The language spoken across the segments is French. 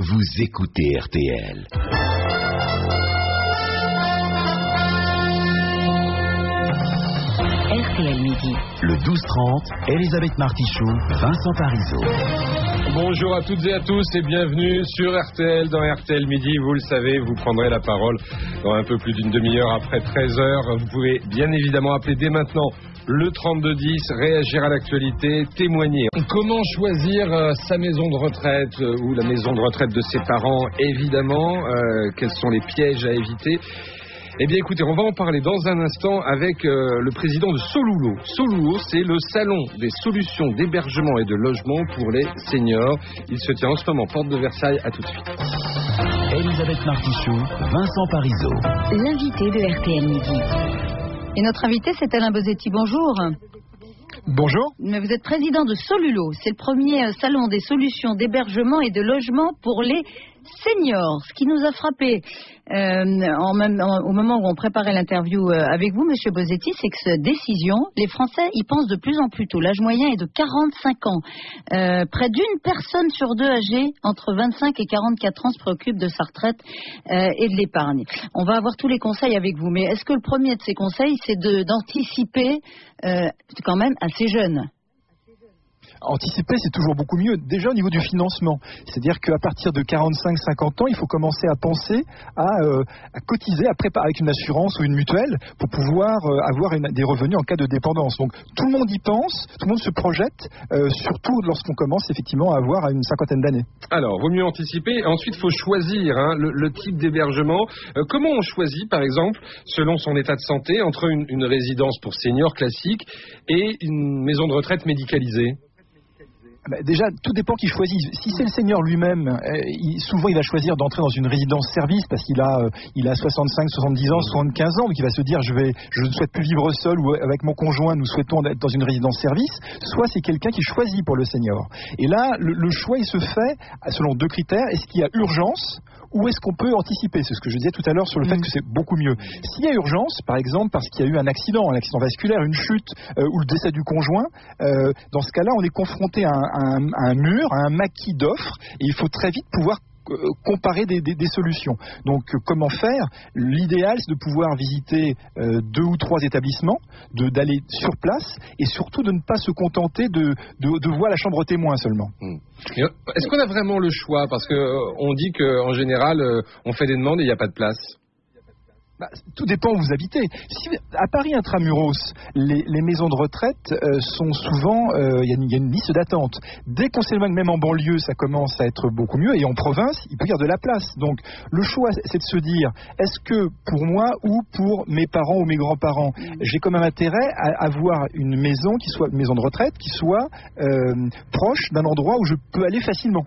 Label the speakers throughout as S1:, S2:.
S1: Vous écoutez RTL.
S2: RTL Midi.
S1: Le 12-30, Elisabeth Martichoux, Vincent Parisot.
S3: Bonjour à toutes et à tous et bienvenue sur RTL dans RTL Midi. Vous le savez, vous prendrez la parole dans un peu plus d'une demi-heure après 13h. Vous pouvez bien évidemment appeler dès maintenant le 3210, réagir à l'actualité, témoigner. Comment choisir sa maison de retraite ou la maison de retraite de ses parents, évidemment. Quels sont les pièges à éviter ? Eh bien écoutez, on va en parler dans un instant avec le président de Solulo. Solulo, c'est le salon des solutions d'hébergement et de logement pour les seniors. Il se tient en ce moment, porte de Versailles. À tout de suite.
S1: Elisabeth Martichoux, Vincent Parisot.
S2: L'invité de RTL Midi.
S4: Et notre invité, c'est Alain Bosetti. Bonjour.
S5: Bonjour.
S4: Mais vous êtes président de Solulo. C'est le premier salon des solutions d'hébergement et de logement pour les seniors. Ce qui nous a frappé au moment où on préparait l'interview avec vous, Monsieur Bosetti, c'est que cette décision, les Français y pensent de plus en plus tôt. L'âge moyen est de 45 ans. Près d'une personne sur deux âgée entre 25 et 44 ans se préoccupe de sa retraite et de l'épargne. On va avoir tous les conseils avec vous, mais est-ce que le premier de ces conseils, c'est d'anticiper quand même assez jeune?
S5: Anticiper, c'est toujours beaucoup mieux. Déjà au niveau du financement, c'est-à-dire qu'à partir de 45-50 ans, il faut commencer à penser à cotiser, à préparer avec une assurance ou une mutuelle pour pouvoir avoir des revenus en cas de dépendance. Donc tout le monde y pense, tout le monde se projette, surtout lorsqu'on commence effectivement à avoir une cinquantaine d'années.
S3: Alors, vaut mieux anticiper. Ensuite, il faut choisir le type d'hébergement. Comment on choisit, par exemple, selon son état de santé, entre une résidence pour seniors classique et une maison de retraite médicalisée ?
S5: Déjà, tout dépend qui choisit. Si c'est le senior lui-même, souvent il va choisir d'entrer dans une résidence-service parce qu'il a 65, 70 ans, 75 ans, donc il va se dire je ne souhaite plus vivre seul ou avec mon conjoint, nous souhaitons être dans une résidence-service. Soit c'est quelqu'un qui choisit pour le senior. Et là, le choix il se fait selon deux critères. Est-ce qu'il y a urgence ? Ou est-ce qu'on peut anticiper ? C'est ce que je disais tout à l'heure sur le fait que c'est beaucoup mieux. S'il y a urgence, par exemple parce qu'il y a eu un accident vasculaire, une chute ou le décès du conjoint, dans ce cas-là, on est confronté à un mur, à un maquis d'offres, et il faut très vite pouvoir comparer des solutions. Donc comment faire ? L'idéal c'est de pouvoir visiter 2 ou 3 établissements, d'aller sur place et surtout de ne pas se contenter de voir la chambre témoin seulement.
S3: Est-ce qu'on a vraiment le choix ? Parce qu'on dit qu'en général on fait des demandes et il n'y a pas de place.
S5: Tout dépend où vous habitez. Si, à Paris intramuros, les maisons de retraite sont souvent, il y a une liste d'attente. Dès qu'on s'éloigne, même en banlieue, ça commence à être beaucoup mieux. Et en province, il peut y avoir de la place. Donc, le choix, c'est de se dire, est-ce que pour moi ou pour mes parents ou mes grands-parents, j'ai quand même intérêt à avoir une maison une maison de retraite qui soit proche d'un endroit où je peux aller facilement.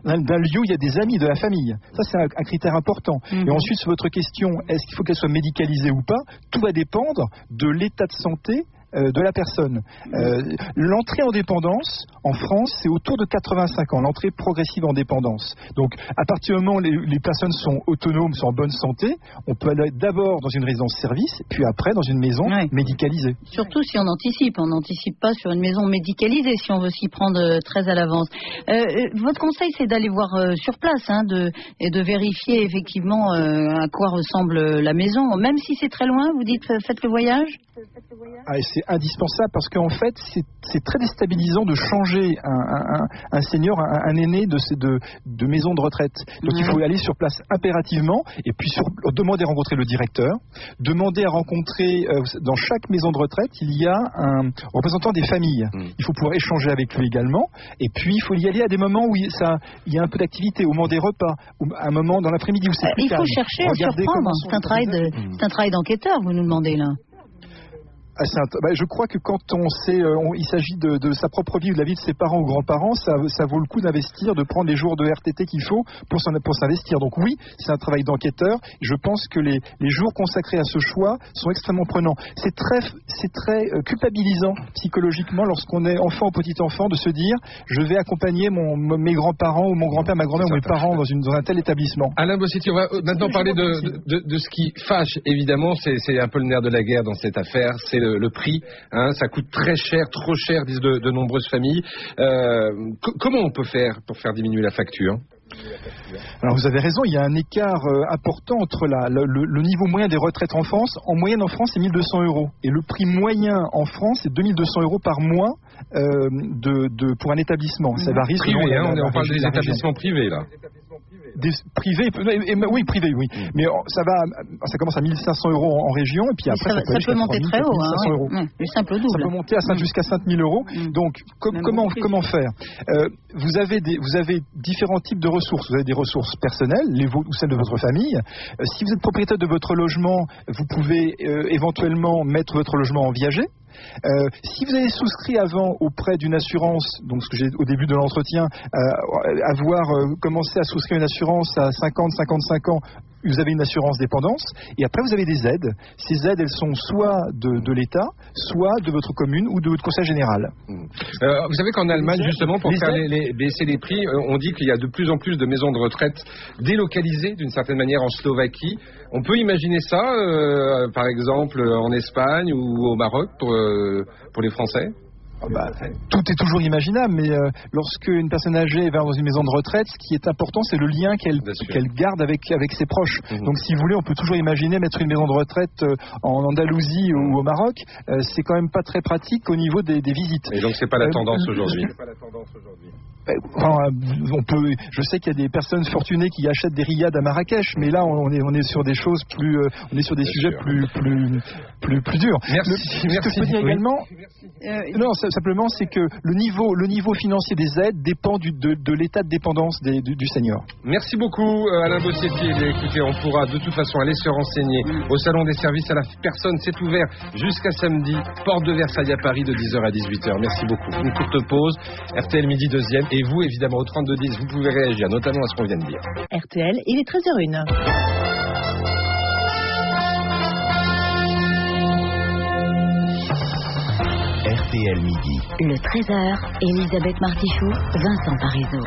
S5: D'un lieu où il y a des amis, de la famille. Ça, c'est un critère important. Et ensuite, sur votre question, est-ce qu'il faut qu'elle soit médicalisée ou pas ? Tout va dépendre de l'état de santé de la personne. L'entrée en dépendance, en France, c'est autour de 85 ans, l'entrée progressive en dépendance. Donc, à partir du moment où les personnes sont autonomes, sont en bonne santé, on peut aller d'abord dans une résidence-service, puis après dans une maison médicalisée.
S4: Surtout si on n'anticipe pas sur une maison médicalisée, si on veut s'y prendre très à l'avance. Votre conseil, c'est d'aller voir sur place, et de vérifier effectivement à quoi ressemble la maison. Même si c'est très loin, vous dites faites le voyage ?
S5: C'est indispensable parce qu'en fait, c'est très déstabilisant de changer un senior, un aîné de maison de retraite. Donc il faut aller sur place impérativement et puis demander à rencontrer le directeur, demander à rencontrer, dans chaque maison de retraite, il y a un représentant des familles. Il faut pouvoir échanger avec lui également et puis il faut y aller à des moments où il y a un peu d'activité, au moment des repas, ou à un moment dans l'après-midi où c'est plus calme.
S4: Il faut chercher à surprendre. C'est un travail d'enquêteur, vous nous demandez là.
S5: Je crois que quand il s'agit de sa propre vie ou de la vie de ses parents ou grands-parents, ça vaut le coup d'investir, de prendre les jours de RTT qu'il faut pour s'investir. Donc oui, c'est un travail d'enquêteur. Je pense que les jours consacrés à ce choix sont extrêmement prenants. C'est très culpabilisant psychologiquement lorsqu'on est enfant ou petit enfant de se dire je vais accompagner mes grands-parents ou mon grand-père, ma grand-mère ou mes parents dans un tel établissement.
S3: Alain Bosetti, on va maintenant parler de ce qui fâche. Évidemment, c'est un peu le nerf de la guerre dans cette affaire. C'est le prix, ça coûte très cher, trop cher, disent de nombreuses familles. Comment on peut faire pour faire diminuer la facture ?
S5: Alors vous avez raison, il y a un écart important entre le niveau moyen des retraites en France. En moyenne en France, c'est 1 200 €. Et le prix moyen en France, c'est 2 200 € par mois pour un établissement. Ça varie selon
S3: on parle des établissements privés, là.
S5: Des privés, oui, privés, oui. Mais ça commence à 1 500 € en région, et puis après
S4: ça peut monter très haut.
S5: 500 €.
S4: Le simple au double.
S5: Ça peut monter jusqu'à 5 000 €. Donc, comment faire? Vous avez différents types de ressources. Vous avez des ressources personnelles, les vôtres ou celles de votre famille. Si vous êtes propriétaire de votre logement, vous pouvez éventuellement mettre votre logement en viager. Si vous avez souscrit avant auprès d'une assurance, donc ce que j'ai au début de l'entretien, avoir commencé à souscrire une assurance à 50-55 ans, vous avez une assurance dépendance, et après vous avez des aides. Ces aides, elles sont soit de l'État, soit de votre commune ou de votre conseil général.
S3: Vous savez qu'en Allemagne, justement, pour faire baisser les prix, on dit qu'il y a de plus en plus de maisons de retraite délocalisées, d'une certaine manière, en Slovaquie. On peut imaginer ça, par exemple, en Espagne ou au Maroc, pour les Français?
S5: Tout est toujours imaginable, mais lorsque une personne âgée va dans une maison de retraite, ce qui est important, c'est le lien qu'elle garde avec ses proches. Donc, si vous voulez, on peut toujours imaginer mettre une maison de retraite en Andalousie ou au Maroc. C'est quand même pas très pratique au niveau des visites.
S3: Et donc, c'est pas la tendance aujourd'hui.
S5: Je sais qu'il y a des personnes fortunées qui achètent des riades à Marrakech, mais là, on est sur des choses on est sur des sujets plus durs.
S3: Merci.
S5: Ce que je peux dire également. Non, simplement, c'est que le niveau financier des aides dépend de l'état de dépendance du senior.
S3: Merci beaucoup, Alain Bossietti. Écoutez, on pourra de toute façon aller se renseigner au Salon des services à la personne. C'est ouvert jusqu'à samedi, porte de Versailles à Paris, de 10h à 18h. Merci beaucoup. Une courte pause. RTL midi 2e. Et vous, évidemment, au 3210, vous pouvez réagir, notamment à ce qu'on vient de dire.
S2: RTL, il est 13h01.
S1: RTL midi.
S2: Le 13h, Elisabeth Martichoux, Vincent Parisot.